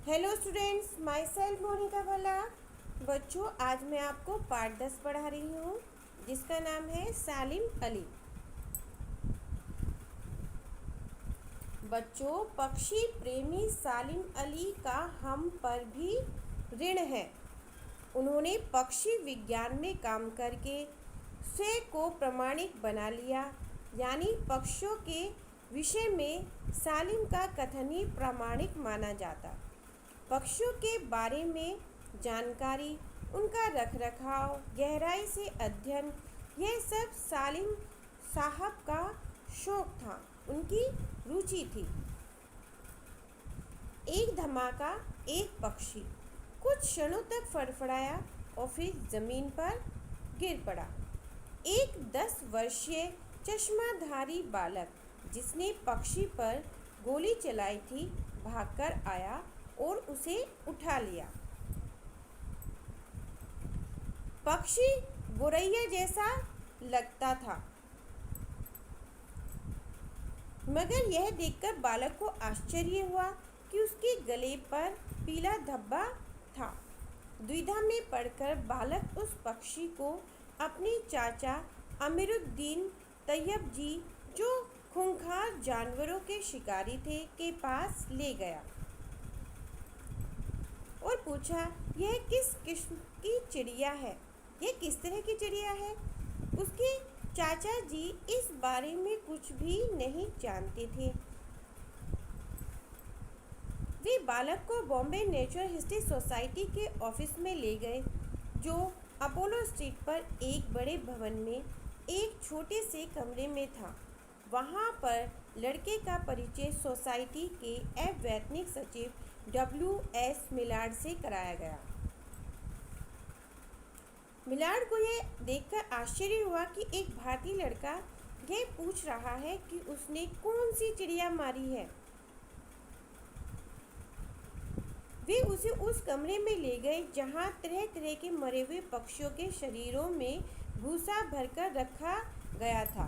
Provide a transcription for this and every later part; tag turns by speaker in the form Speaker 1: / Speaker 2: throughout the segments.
Speaker 1: Hello students, myself Monika Bhalla. बच्चों, आज मैं आपको पाठ 10 पढ़ा रही हूँ जिसका नाम है सालिम अली। बच्चों, पक्षी प्रेमी सालिम अली का हम पर भी ऋण है। उन्होंने पक्षी विज्ञान में काम करके स्वयं को प्रमाणिक बना लिया, यानी पक्षियों के विषय में सालिम का कथन ही प्रामाणिक माना जाता। पक्षियों के बारे में जानकारी, उनका रखरखाव, गहराई से अध्ययन, यह सब सालिम साहब का शौक था, उनकी रुचि थी। एक धमाका, एक पक्षी कुछ क्षणों तक फड़फड़ाया और फिर जमीन पर गिर पड़ा। एक 10 वर्षीय चश्माधारी बालक जिसने पक्षी पर गोली चलाई थी, भागकर आया और उसे उठा लिया। पक्षी गोरैया जैसा लगता था, मगर यह देखकर बालक को आश्चर्य हुआ कि उसके गले पर पीला धब्बा था। द्विधा में पड़कर बालक उस पक्षी को अपने चाचा अमीरुद्दीन तैयब जी, जो खूंखार जानवरों के शिकारी थे, के पास ले गया और पूछा, यह किस किस्म की चिड़िया है? यह किस तरह की चिड़िया है? उसके चाचा जी इस बारे में कुछ भी नहीं जानते थे। वे बालक को बॉम्बे नेचुरल हिस्ट्री सोसाइटी के ऑफिस में ले गए, जो अपोलो स्ट्रीट पर एक बड़े भवन में एक छोटे से कमरे में था। वहाँ पर लड़के का परिचय सोसाइटी के अवैतनिक सचिव W.S. मिलार्ड से कराया गया। मिलार्ड को यह देखकर आश्चर्य हुआ कि एक भारतीय लड़का यह पूछ रहा है कि उसने कौन सी चिड़िया मारी है। वे उसे उस कमरे में ले गए जहाँ तरह तरह के मरे हुए पक्षियों के शरीरों में भूसा भरकर रखा गया था।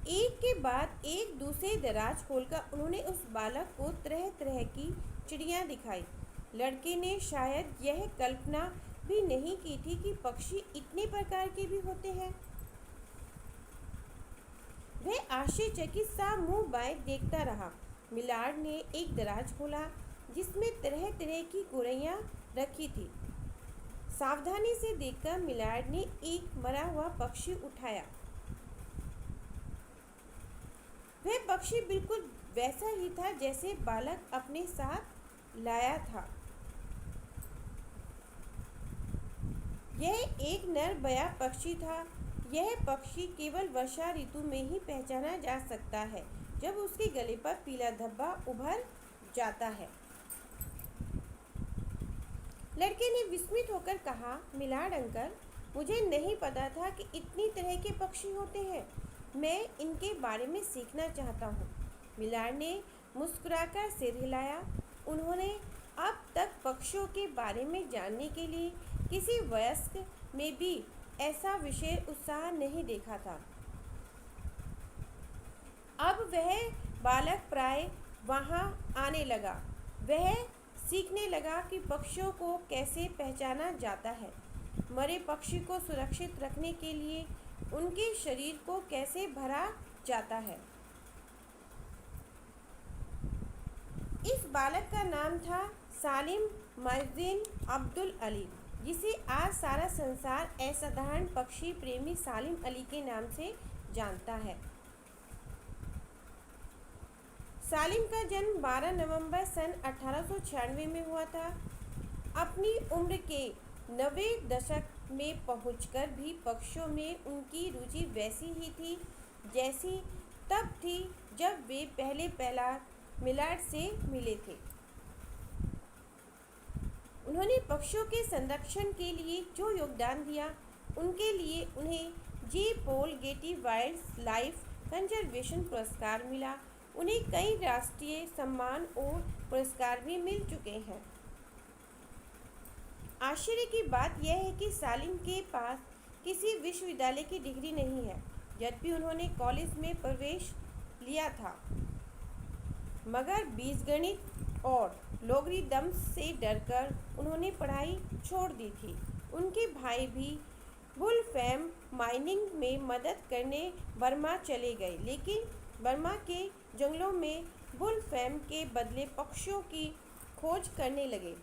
Speaker 1: एक के बाद एक दूसरे दराज खोलकर उन्होंने उस बालक को तरह तरह की चिड़ियाँ दिखाई। लड़के ने शायद यह कल्पना भी नहीं की थी कि पक्षी इतने प्रकार के भी होते हैं। वह आश्चर्यचकित सा मुंह बाएं देखता रहा। मिलार्ड ने एक दराज खोला जिसमें तरह तरह की गोरैयाँ रखी थी। सावधानी से देखकर मिलार्ड ने एक मरा हुआ पक्षी उठाया। वह पक्षी बिल्कुल वैसा ही था जैसे बालक अपने साथ लाया था। यह एक नरबया पक्षी था। यह पक्षी केवल वर्षा ऋतु में ही पहचाना जा सकता है, जब उसके गले पर पीला धब्बा उभर जाता है। लड़के ने विस्मित होकर कहा, मिलार्ड अंकल, मुझे नहीं पता था कि इतनी तरह के पक्षी होते हैं। मैं इनके बारे में सीखना चाहता हूँ। मिलार्ड ने मुस्कुराकर सिर हिलाया। उन्होंने अब तक पक्षियों के बारे में जानने के लिए किसी वयस्क में भी ऐसा विशेष उत्साह नहीं देखा था। अब वह बालक प्राय वहाँ आने लगा। वह सीखने लगा कि पक्षियों को कैसे पहचाना जाता है, मरे पक्षी को सुरक्षित रखने के लिए उनके शरीर को कैसे भरा जाता है। इस बालक का नाम था सालिम मुइज़्ज़ीन अब्दुल अली, जिसे आज सारा संसार असाधारण पक्षी प्रेमी सालिम अली के नाम से जानता है। सालिम का जन्म 12 नवंबर सन 1896 में हुआ था। अपनी उम्र के 90 दशक में पहुंचकर भी पक्षियों में उनकी रुचि वैसी ही थी जैसी तब थी जब वे पहला मिलार्ड से मिले थे। उन्होंने पक्षियों के संरक्षण के लिए जो योगदान दिया, उनके लिए उन्हें जे. पॉल गेटी वाइल्ड लाइफ कंजर्वेशन पुरस्कार मिला। उन्हें कई राष्ट्रीय सम्मान और पुरस्कार भी मिल चुके हैं। आश्चर्य की बात यह है कि सालिम के पास किसी विश्वविद्यालय की डिग्री नहीं है, यद्यपि उन्होंने कॉलेज में प्रवेश लिया था। मगर बीजगणित और लॉगरिदम्स से डरकर उन्होंने पढ़ाई छोड़ दी थी। उनके भाई भी वुल्फ्राम माइनिंग में मदद करने बर्मा चले गए, लेकिन बर्मा के जंगलों में वुल्फ्राम के बदले पक्षियों की खोज करने लगे।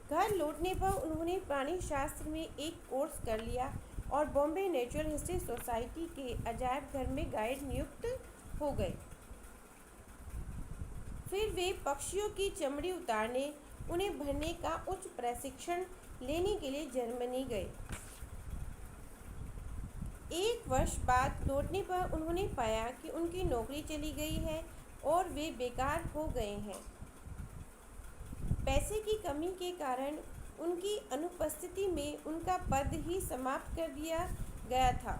Speaker 1: घर लौटने पर उन्होंने प्राणी शास्त्र में एक कोर्स कर लिया और बॉम्बे नेचुरल हिस्ट्री सोसाइटी के अजायब घर में गाइड नियुक्त हो गए। फिर वे पक्षियों की चमड़ी उतारने, उन्हें भरने का उच्च प्रशिक्षण लेने के लिए जर्मनी गए। एक वर्ष बाद लौटने पर उन्होंने पाया कि उनकी नौकरी चली गई है और वे बेकार हो गए हैं। पैसे की कमी के कारण उनकी अनुपस्थिति में उनका पद ही समाप्त कर दिया गया था।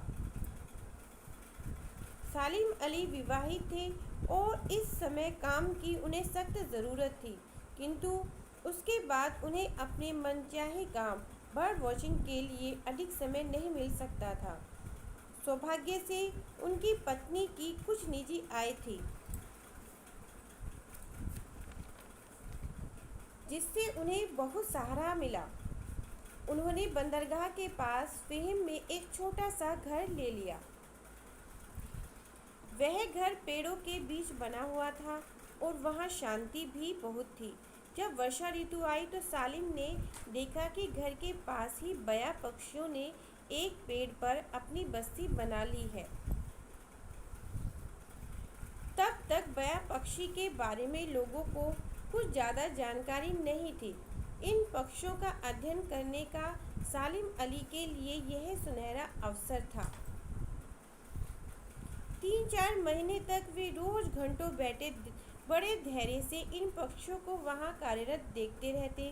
Speaker 1: सालिम अली विवाहित थे और इस समय काम की उन्हें सख्त ज़रूरत थी, किंतु उसके बाद उन्हें अपने मनचाहे काम बर्ड वॉचिंग के लिए अधिक समय नहीं मिल सकता था। सौभाग्य से उनकी पत्नी की कुछ निजी आय थी, जिससे उन्हें बहुत सहारा मिला। उन्होंने बंदरगाह के पास फेहम में एक छोटा सा घर ले लिया। वह घर पेड़ों के बीच बना हुआ था और वहाँ शांति भी बहुत थी। जब वर्षा ऋतु आई तो सालिम ने देखा कि घर के पास ही बया पक्षियों ने एक पेड़ पर अपनी बस्ती बना ली है। तब तक बया पक्षी के बारे में लोगों को कुछ ज़्यादा जानकारी नहीं थी। इन पक्षियों का अध्ययन करने का सालिम अली के लिए यह सुनहरा अवसर था। 3-4 महीने तक वे रोज घंटों बैठे बड़े धैर्य से इन पक्षियों को वहां कार्यरत देखते रहते।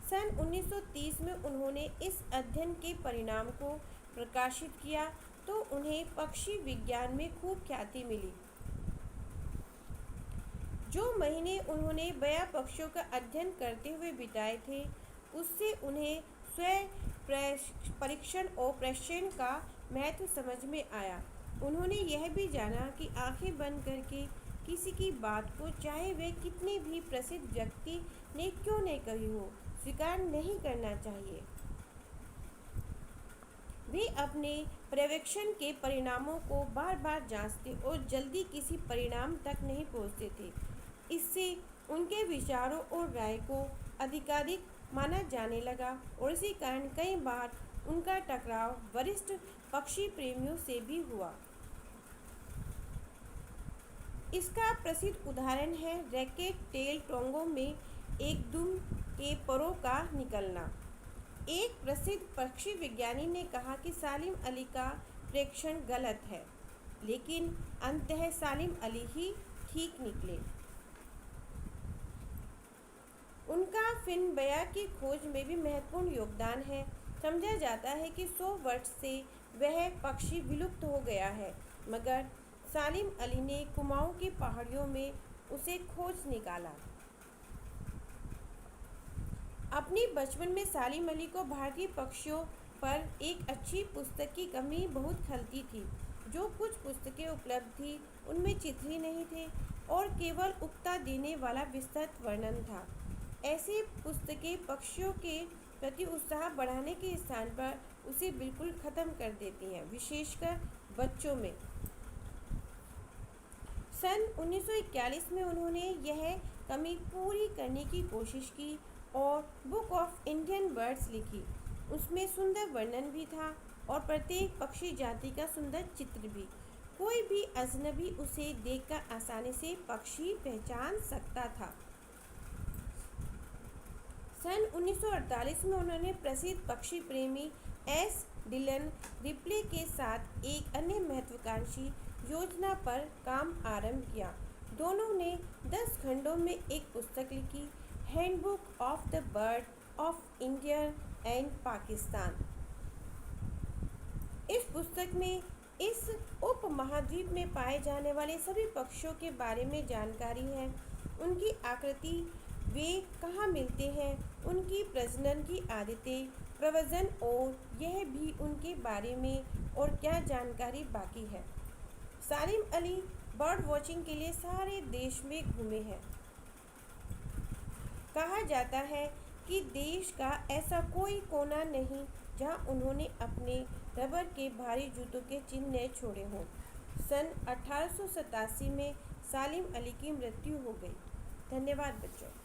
Speaker 1: सन 1930 में उन्होंने इस अध्ययन के परिणाम को प्रकाशित किया तो उन्हें पक्षी विज्ञान में खूब ख्याति मिली। जो महीने उन्होंने बया पक्षियों का अध्ययन करते हुए बिताए थे, उससे उन्हें स्वयं परीक्षण और प्रशिक्षण का महत्व समझ में आया। उन्होंने यह भी जाना कि आंखें बंद करके किसी की बात को, चाहे वह कितने भी प्रसिद्ध व्यक्ति ने क्यों नहीं कही हो, स्वीकार नहीं करना चाहिए। वे अपने पर्यवेक्षण के परिणामों को बार बार जांचते और जल्दी किसी परिणाम तक नहीं पहुंचते थे। इससे उनके विचारों और राय को अधिकाधिक माना जाने लगा और इसी कारण कई बार उनका टकराव वरिष्ठ पक्षी प्रेमियों से भी हुआ। इसका प्रसिद्ध उदाहरण है रैकेट टेल टोंगों में एक दुम के परों का निकलना। एक प्रसिद्ध पक्षी विज्ञानी ने कहा कि सालिम अली का प्रेक्षण गलत है, लेकिन अंततः सालिम अली ही ठीक निकले। उनका फिन बया की खोज में भी महत्वपूर्ण योगदान है। समझा जाता है कि 100 वर्ष से वह पक्षी विलुप्त हो गया है, मगर सालिम अली ने कुमाऊं की पहाड़ियों में उसे खोज निकाला। अपने बचपन में सालिम अली को भारतीय पक्षियों पर एक अच्छी पुस्तक की कमी बहुत खलती थी। जो कुछ पुस्तकें उपलब्ध थी उनमें चित्र ही नहीं थे और केवल उकता देने वाला विस्तृत वर्णन था। ऐसी पुस्तकें पक्षियों के प्रति उत्साह बढ़ाने के स्थान पर उसे बिल्कुल ख़त्म कर देती हैं, विशेषकर बच्चों में। सन 1941 में उन्होंने यह कमी पूरी करने की कोशिश की और बुक ऑफ इंडियन बर्ड्स लिखी। उसमें सुंदर वर्णन भी था और प्रत्येक पक्षी जाति का सुंदर चित्र भी। कोई भी अजनबी उसे देखकर आसानी से पक्षी पहचान सकता था। सन 1948 में उन्होंने प्रसिद्ध पक्षी प्रेमी एस. डिलन रिप्ले के साथ एक अन्य महत्वाकांक्षी योजना पर काम आरंभ किया। दोनों ने 10 खंडों में एक पुस्तक लिखी, handbook of the bird of India and Pakistan. इस पुस्तक में इस उपमहाद्वीप में पाए जाने वाले सभी पक्षियों के बारे में जानकारी है, उनकी आकृति, वे कहाँ मिलते हैं, उनकी प्रजनन की आदतें, प्रव्रजन और यह भी उनके बारे में और क्या जानकारी बाकी है। सालिम अली बर्ड वॉचिंग के लिए सारे देश में घूमे हैं। कहा जाता है कि देश का ऐसा कोई कोना नहीं जहां उन्होंने अपने रबर के भारी जूतों के चिन्ह न छोड़े हों। सन 1887 में सालिम अली की मृत्यु हो गई। धन्यवाद बच्चों।